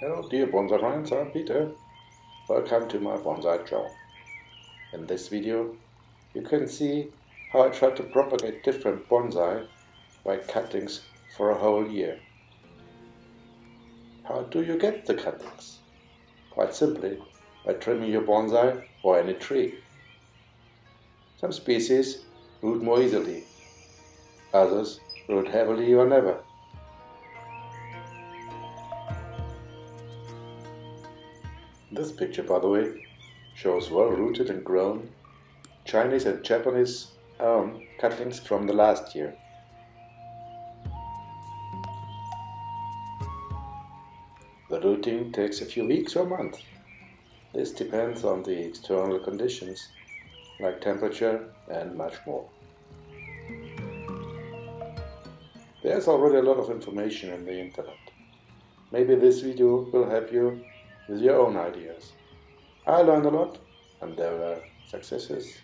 Hello dear bonsai friends, I'm Peter. Welcome to my bonsai channel. In this video you can see how I try to propagate different bonsai by cuttings for a whole year. How do you get the cuttings? Quite simply, by trimming your bonsai or any tree. Some species root more easily, others root heavily or never. This picture, by the way, shows well-rooted and grown Chinese and Japanese elm cuttings from the last year. The rooting takes a few weeks or months. This depends on the external conditions, like temperature and much more. There's already a lot of information on the internet. Maybe this video will help you with your own ideas. I learned a lot, and there were successes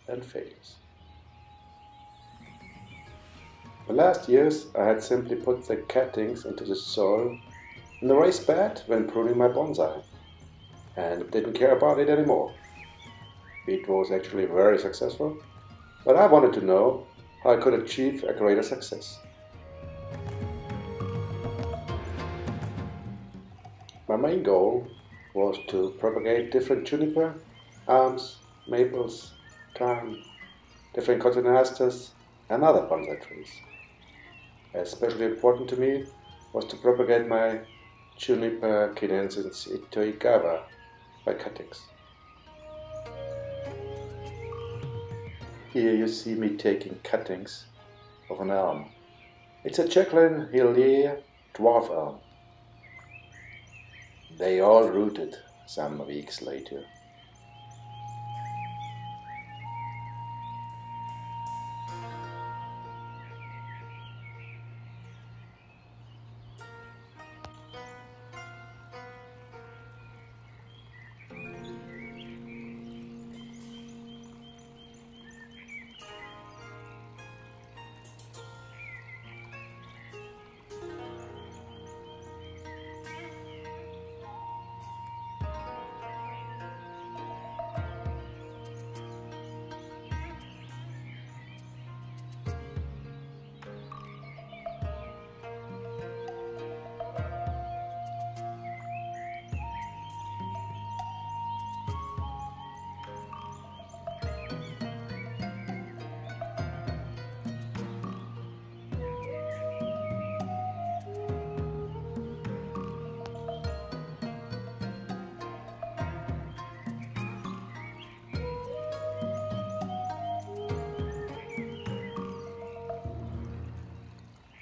and failures. The last years I had simply put the cuttings into the soil in the raised bed when pruning my bonsai, and didn't care about it anymore. It was actually very successful, but I wanted to know how I could achieve a greater success. My main goal was to propagate different juniper, elms, maples, time, different continentals, and other bonsai trees. Especially important to me was to propagate my Juniper chinensis Itoigawa by cuttings. Here you see me taking cuttings of an elm. It's a Jacqueline Hillier dwarf elm. They all rooted some weeks later.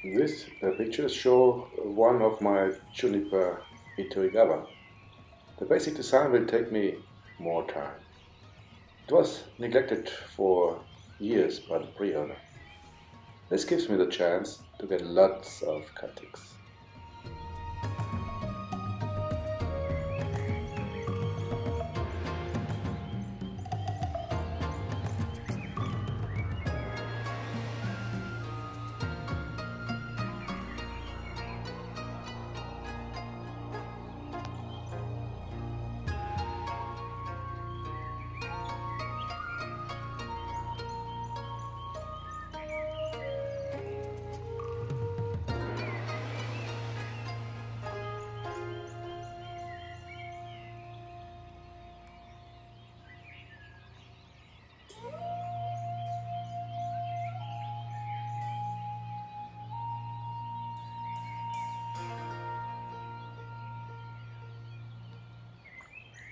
These pictures show one of my Juniper Itoigawa. The basic design will take me more time. It was neglected for years by the pre-owner. This gives me the chance to get lots of cuttings.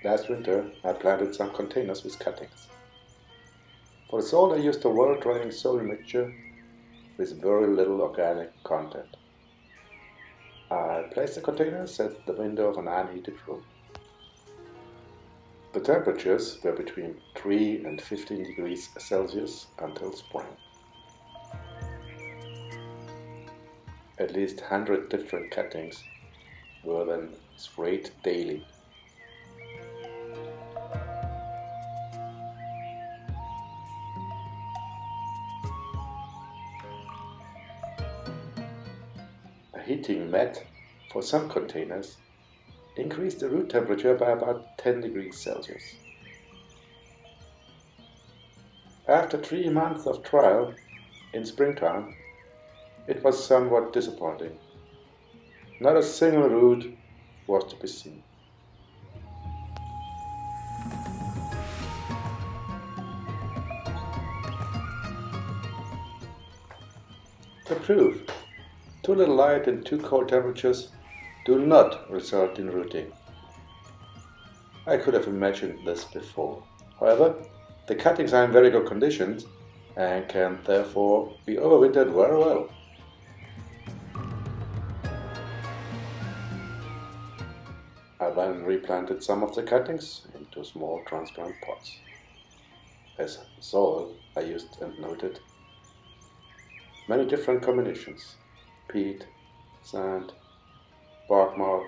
Last winter I planted some containers with cuttings. For the soil I used a well-draining soil mixture with very little organic content. I placed the containers at the window of an unheated room. The temperatures were between 3 and 15 degrees Celsius until spring. At least 100 different cuttings were then sprayed daily. A heating mat for some containers increased the root temperature by about 10 degrees Celsius. After 3 months of trial in springtime, it was somewhat disappointing. Not a single root was to be seen. The proof: too little light and too cold temperatures do not result in rooting. I could have imagined this before. However, the cuttings are in very good conditions and can therefore be overwintered very well. I then replanted some of the cuttings into small transplant pots. As soil, I used and noted many different combinations: peat, sand, bark mold,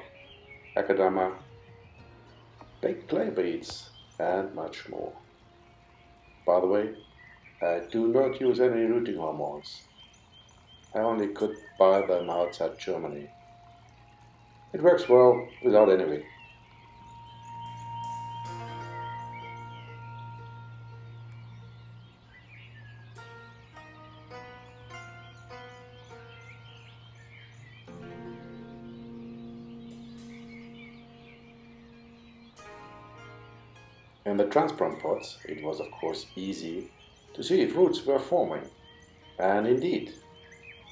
akadama, baked clay beads, and much more. By the way, I do not use any rooting hormones. I only could buy them outside Germany. It works well without any weight. In the transplant pots, it was of course easy to see if roots were forming, and indeed,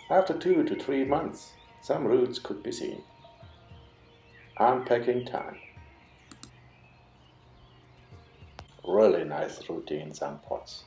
after 2 to 3 months, some roots could be seen. Unpacking time. Really nice rooting in some pots.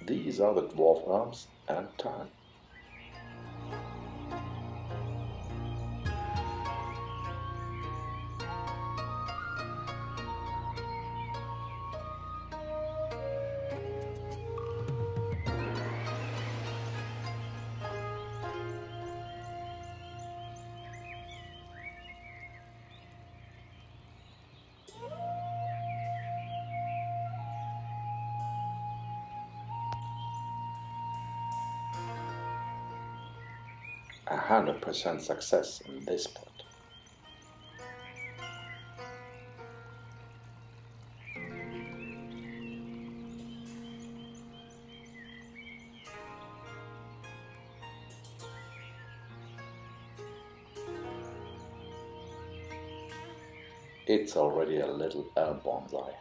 These are the dwarf arms and time. A 100% success in this pot. It's already a little bonsai.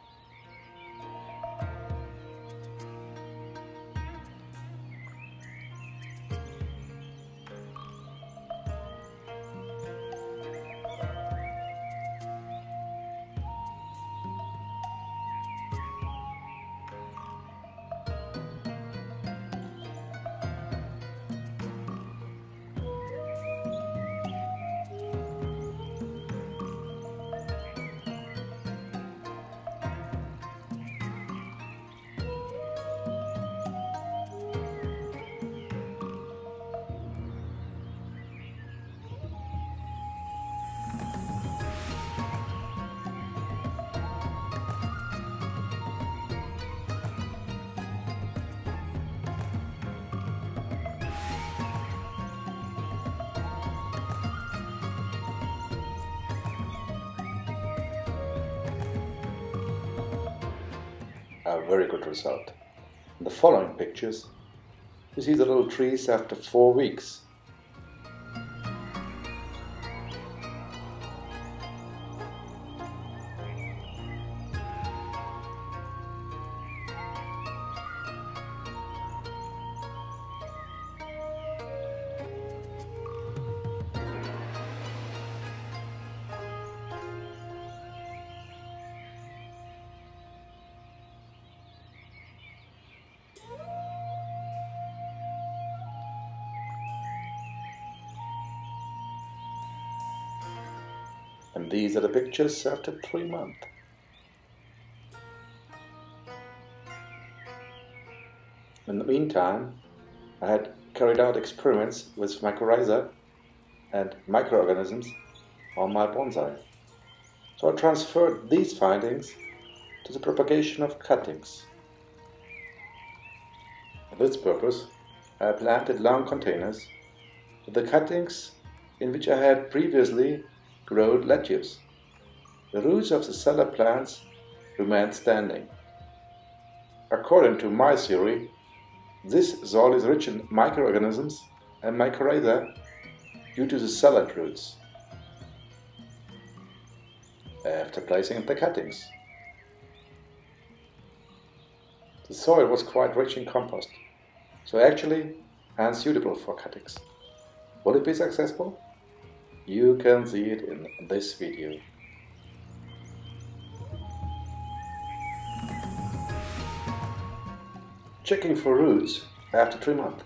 A very good result. In the following pictures, you see the little trees after 4 weeks. And these are the pictures after 3 months. In the meantime, I had carried out experiments with mycorrhiza and microorganisms on my bonsai. So I transferred these findings to the propagation of cuttings. For this purpose, I planted long containers with the cuttings in which I had previously grown lettuce. The roots of the cellar plants remained standing. According to my theory, this soil is rich in microorganisms and mycorrhiza due to the salad roots. After placing the cuttings, the soil was quite rich in compost, so actually unsuitable for cuttings. Will it be successful? You can see it in this video. Checking for roots after 3 months.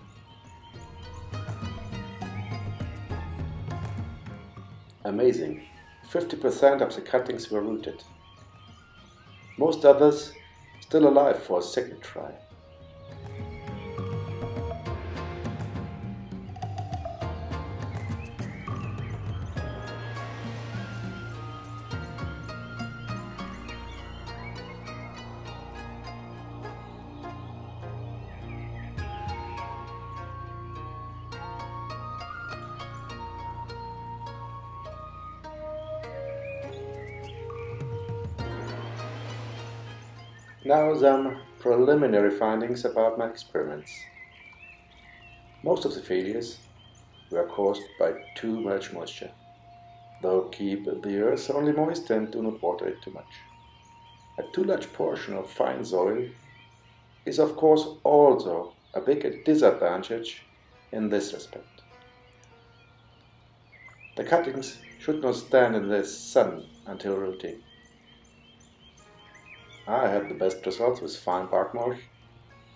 Amazing, 50% of the cuttings were rooted. Most others still alive for a second try. Now some preliminary findings about my experiments. Most of the failures were caused by too much moisture. Though keep the earth only moist and do not water it too much. A too large portion of fine soil is of course also a big disadvantage in this respect. The cuttings should not stand in the sun until rooting. I had the best results with fine bark mulch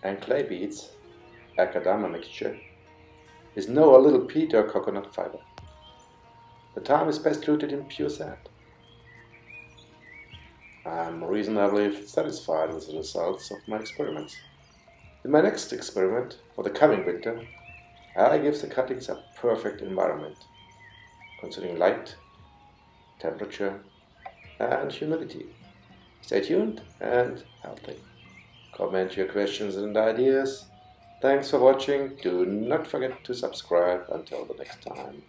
and clay beads, macadamia mixture, with no a little peat or coconut fiber. The thyme is best rooted in pure sand. I am reasonably satisfied with the results of my experiments. In my next experiment for the coming winter, I give the cuttings a perfect environment, considering light, temperature, and humidity. Stay tuned and healthy. Comment your questions and ideas. Thanks for watching. Do not forget to subscribe. Until the next time.